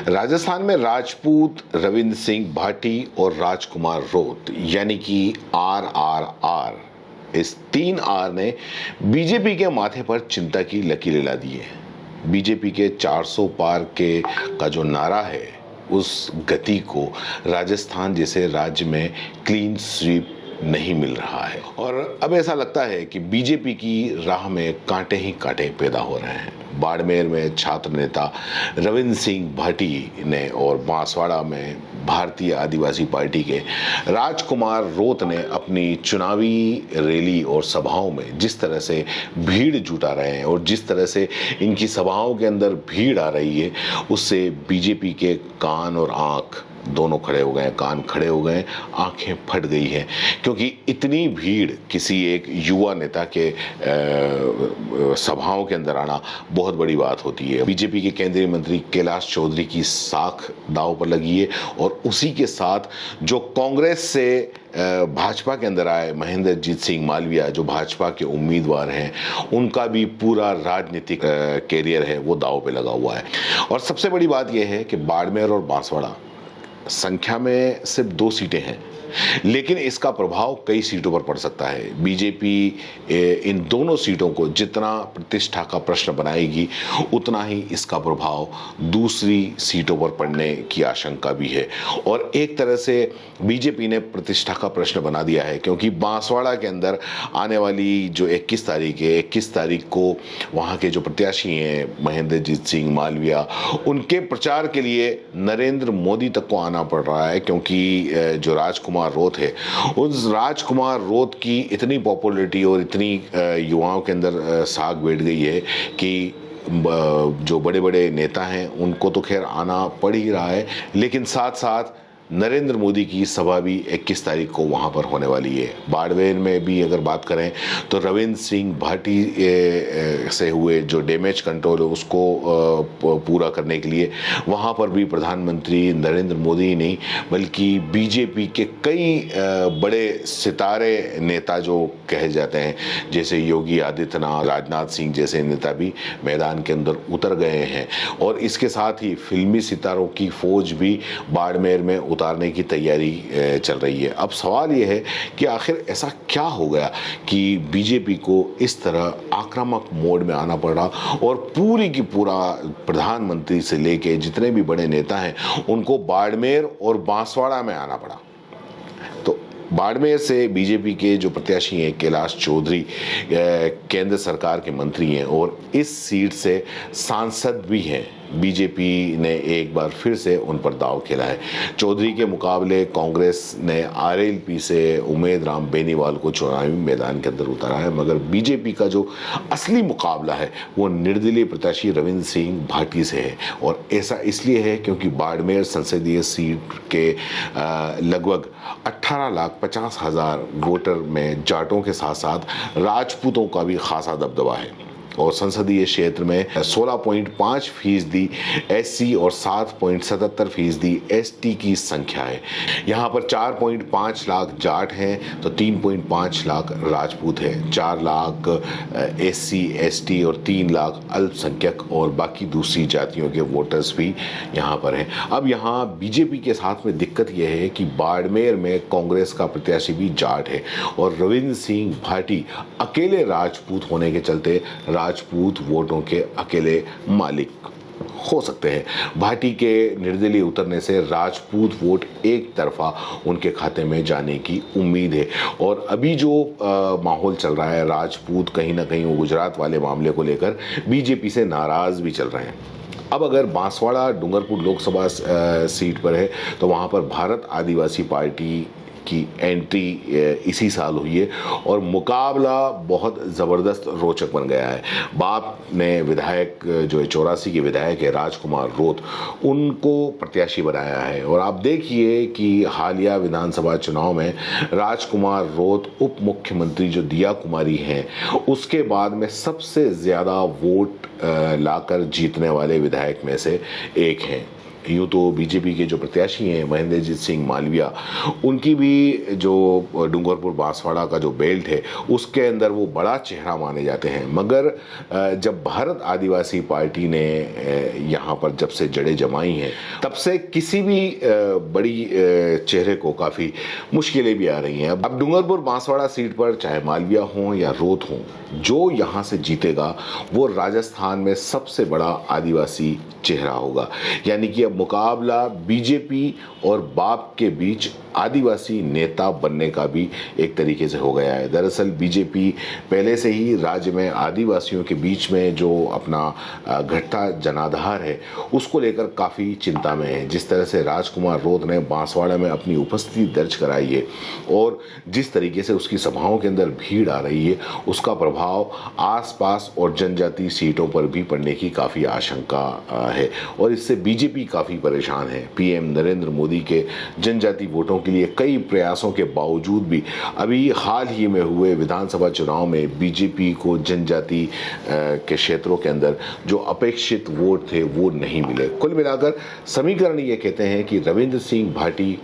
राजस्थान में राजपूत, रविंद्र सिंह भाटी और राजकुमार रोत यानी कि RRR, इस 3 R ने बीजेपी के माथे पर चिंता की लकीरें ला दी है। बीजेपी के 400 पार के का जो नारा है, उस गति को राजस्थान जैसे राज्य में क्लीन स्वीप नहीं मिल रहा है और अब ऐसा लगता है कि बीजेपी की राह में कांटे ही कांटे पैदा हो रहे हैं। बाड़मेर में छात्र नेता रविंद्र सिंह भाटी ने और बांसवाड़ा में भारतीय आदिवासी पार्टी के राजकुमार रोत ने अपनी चुनावी रैली और सभाओं में जिस तरह से भीड़ जुटा रहे हैं और जिस तरह से इनकी सभाओं के अंदर भीड़ आ रही है, उससे बीजेपी के कान और आंख दोनों खड़े हो गए, कान खड़े हो गए, आंखें फट गई हैं, क्योंकि इतनी भीड़ किसी एक युवा नेता के सभाओं के अंदर आना बहुत बड़ी बात होती है। बीजेपी के केंद्रीय मंत्री कैलाश चौधरी की साख दांव पर लगी है और उसी के साथ जो कांग्रेस से भाजपा के अंदर आए महेंद्रजीत सिंह मालविया, जो भाजपा के उम्मीदवार हैं, उनका भी पूरा राजनीतिक कैरियर है वो दांव पे लगा हुआ है। और सबसे बड़ी बात यह है कि बाड़मेर और बांसवाड़ा संख्या में सिर्फ 2 सीटें हैं, लेकिन इसका प्रभाव कई सीटों पर पड़ सकता है। बीजेपी इन दोनों सीटों को जितना प्रतिष्ठा का प्रश्न बनाएगी, उतना ही इसका प्रभाव दूसरी सीटों पर पड़ने की आशंका भी है। और एक तरह से बीजेपी ने प्रतिष्ठा का प्रश्न बना दिया है, क्योंकि बांसवाड़ा के अंदर आने वाली जो 21 तारीख है, 21 तारीख को वहाँ के जो प्रत्याशी हैं महेंद्रजीत सिंह मालविया, उनके प्रचार के लिए नरेंद्र मोदी तक को आना पड़ रहा है, क्योंकि जो राजकुमार रोत है, उस राजकुमार रोत की इतनी पॉपुलैरिटी और इतनी युवाओं के अंदर साख बैठ गई है कि जो बड़े बड़े नेता हैं उनको तो खैर आना पड़ ही रहा है, लेकिन साथ साथ नरेंद्र मोदी की सभा भी 21 तारीख को वहाँ पर होने वाली है। बाड़मेर में भी अगर बात करें तो रविंद्र सिंह भाटी से हुए जो डैमेज कंट्रोल है उसको पूरा करने के लिए वहाँ पर भी प्रधानमंत्री नरेंद्र मोदी नहीं बल्कि बीजेपी के कई बड़े सितारे नेता जो कहे जाते हैं, जैसे योगी आदित्यनाथ, राजनाथ सिंह जैसे नेता भी मैदान के अंदर उतर गए हैं। और इसके साथ ही फिल्मी सितारों की फौज भी बाड़मेर में उतारने की तैयारी चल रही है। अब सवाल यह है कि आखिर ऐसा क्या हो गया कि बीजेपी को इस तरह आक्रामक मोड में आना पड़ा और पूरी की पूरा प्रधानमंत्री से लेके जितने भी बड़े नेता हैं उनको बाड़मेर और बांसवाड़ा में आना पड़ा। तो बाड़मेर से बीजेपी के जो प्रत्याशी हैं कैलाश चौधरी केंद्र सरकार के मंत्री हैं और इस सीट से सांसद भी हैं। बीजेपी ने एक बार फिर से उन पर दांव खेला है। चौधरी के मुकाबले कांग्रेस ने RLP से उमेद राम बेनीवाल को चुनावी मैदान के अंदर उतारा है, मगर बीजेपी का जो असली मुकाबला है वो निर्दलीय प्रत्याशी रविंद्र सिंह भाटी से है। और ऐसा इसलिए है क्योंकि बाड़मेर संसदीय सीट के लगभग 18,50,000 वोटर में जाटों के साथ साथ राजपूतों का भी खासा दबदबा है और संसदीय क्षेत्र में 16.5% SC और 7.77% ST की संख्या है। यहाँ पर 4.5 लाख जाट हैं तो 3.5 लाख राजपूत हैं, 4 लाख SC ST और 3 लाख अल्पसंख्यक और बाकी दूसरी जातियों के वोटर्स भी यहाँ पर हैं। अब यहाँ बीजेपी के साथ में दिक्कत यह है कि बाड़मेर में कांग्रेस का प्रत्याशी भी जाट है और रविंद्र सिंह भाटी अकेले राजपूत होने के चलते राजपूत वोटों के अकेले मालिक हो सकते हैं। भाटी के निर्दलीय उतरने से राजपूत वोट एक तरफा उनके खाते में जाने की उम्मीद है। और अभी जो माहौल चल रहा है, राजपूत कहीं ना कहीं गुजरात वाले मामले को लेकर बीजेपी से नाराज भी चल रहे हैं। अब अगर बांसवाड़ा डूंगरपुर लोकसभा सीट पर है तो वहाँ पर भारत आदिवासी पार्टी की एंट्री इसी साल हुई है और मुकाबला बहुत ज़बरदस्त रोचक बन गया है। बाप ने विधायक जो 84 के विधायक है राजकुमार रोत, उनको प्रत्याशी बनाया है और आप देखिए कि हालिया विधानसभा चुनाव में राजकुमार रोत उप मुख्यमंत्री जो दिया कुमारी हैं उसके बाद में सबसे ज़्यादा वोट लाकर जीतने वाले विधायक में से एक हैं। यूं तो बीजेपी के जो प्रत्याशी हैं महेंद्रजीत सिंह मालविया, उनकी भी जो डूंगरपुर बांसवाड़ा का जो बेल्ट है उसके अंदर वो बड़ा चेहरा माने जाते हैं। मगर जब भारत आदिवासी पार्टी ने यहाँ पर जब से जड़ें जमाई हैं तब से किसी भी बड़ी चेहरे को काफ़ी मुश्किलें भी आ रही हैं। अब डूंगरपुर बांसवाड़ा सीट पर चाहे मालविया हो या रोत हो, जो यहाँ से जीतेगा वो राजस्थान में सबसे बड़ा आदिवासी चेहरा होगा। यानी कि अब मुकाबला बीजेपी और बाप के बीच आदिवासी नेता बनने का भी एक तरीके से हो गया है। दरअसल बीजेपी पहले से ही राज्य में आदिवासियों के बीच में जो अपना घटता जनाधार है उसको लेकर काफ़ी चिंता में है। जिस तरह से राजकुमार रोत ने बांसवाड़ा में अपनी उपस्थिति दर्ज कराई है और जिस तरीके से उसकी सभाओं के अंदर भीड़ आ रही है, उसका प्रभाव आसपास और जनजाति सीटों पर भी पड़ने की काफ़ी आशंका है और इससे बीजेपी काफ़ी परेशान है। पीएम नरेंद्र मोदी के जनजाति वोटों के लिए कई प्रयासों के बावजूद भी अभी हाल ही में हुए विधानसभा चुनाव में बीजेपी को जनजाति के क्षेत्रों के अंदर जो अपेक्षित वोट थे वो नहीं मिले। कुल मिलाकर समीकरण ये कहते हैं कि रविंद्र सिंह भाटी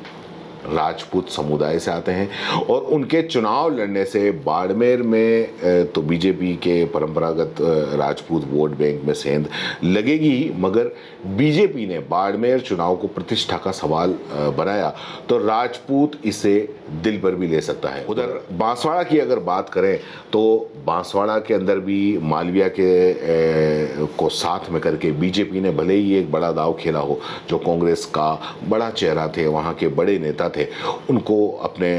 राजपूत समुदाय से आते हैं और उनके चुनाव लड़ने से बाड़मेर में तो बीजेपी के परंपरागत राजपूत वोट बैंक में सेंध लगेगी ही, मगर बीजेपी ने बाड़मेर चुनाव को प्रतिष्ठा का सवाल बनाया तो राजपूत इसे दिल पर भी ले सकता है। उधर बांसवाड़ा की अगर बात करें तो बांसवाड़ा के अंदर भी मालविया के को साथ में करके बीजेपी ने भले ही एक बड़ा दाव खेला हो, जो कांग्रेस का बड़ा चेहरा थे, वहाँ के बड़े नेता थे, उनको अपने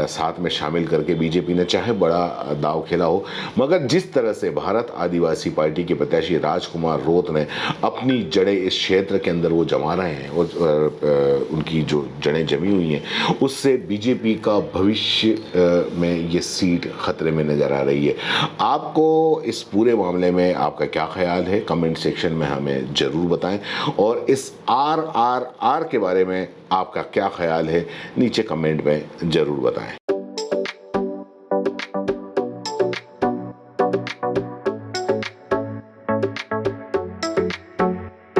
साथ में शामिल करके बीजेपी ने चाहे बड़ा दाव खेला हो, मगर जिस तरह से भारत आदिवासी पार्टी के प्रत्याशी राजकुमार रोत ने अपनी जड़ें इस क्षेत्र के अंदर वो जमा रहे हैं और उनकी जो जड़ें जमी हुई हैं उससे बीजेपी का भविष्य में ये सीट खतरे में नजर आ रही है। आपको इस पूरे मामले में आपका क्या ख्याल है, कमेंट सेक्शन में हमें जरूर बताएं और इस RRR के बारे में आपका क्या ख्याल है नीचे कमेंट में जरूर बताएं।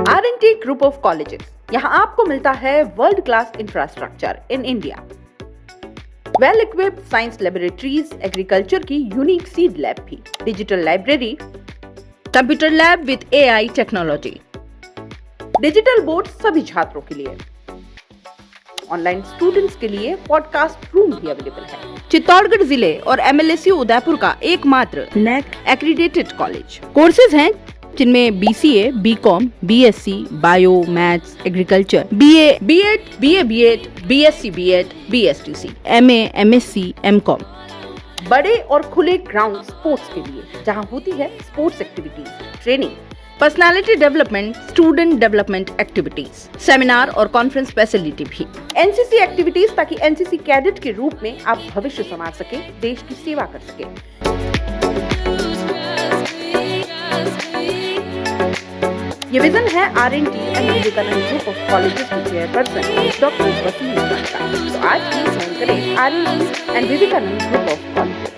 R&T ग्रुप ऑफ कॉलेजेस, यहाँ आपको मिलता है world class infrastructure in India, well equipped science laboratories, agriculture की यूनिक सीड लैब भी, digital library, computer lab with AI technology, digital board सभी छात्रों के लिए, ऑनलाइन स्टूडेंट्स के लिए पॉडकास्ट रूम भी अवेलेबल है। चित्तौड़गढ़ जिले और MLSU उदयपुर का एकमात्र NAC एक्रीडेटेड कॉलेज। कोर्सेज हैं जिनमें BCA, BCom, BSc, bio, maths, agriculture, BA, B.Ed, BA, B.Ed, BSc, B.Ed, BSTC, MA, MSc, MCom। बड़े और खुले ग्राउंड स्पोर्ट्स के लिए, जहां होती है sports activities, training, personality development, student development activities, seminar और कॉन्फ्रेंस फैसिलिटी भी, NCC एक्टिविटीज, ताकि NCC कैडेट के रूप में आप भविष्य संवार सके, देश की सेवा कर सके। ये विजन है R&T and Vivekananda group of colleges के चेयरपर्सन डॉक्टर वसीम खान का। तो आज ही ज्वाइन करें R&T and Vivekananda group of colleges.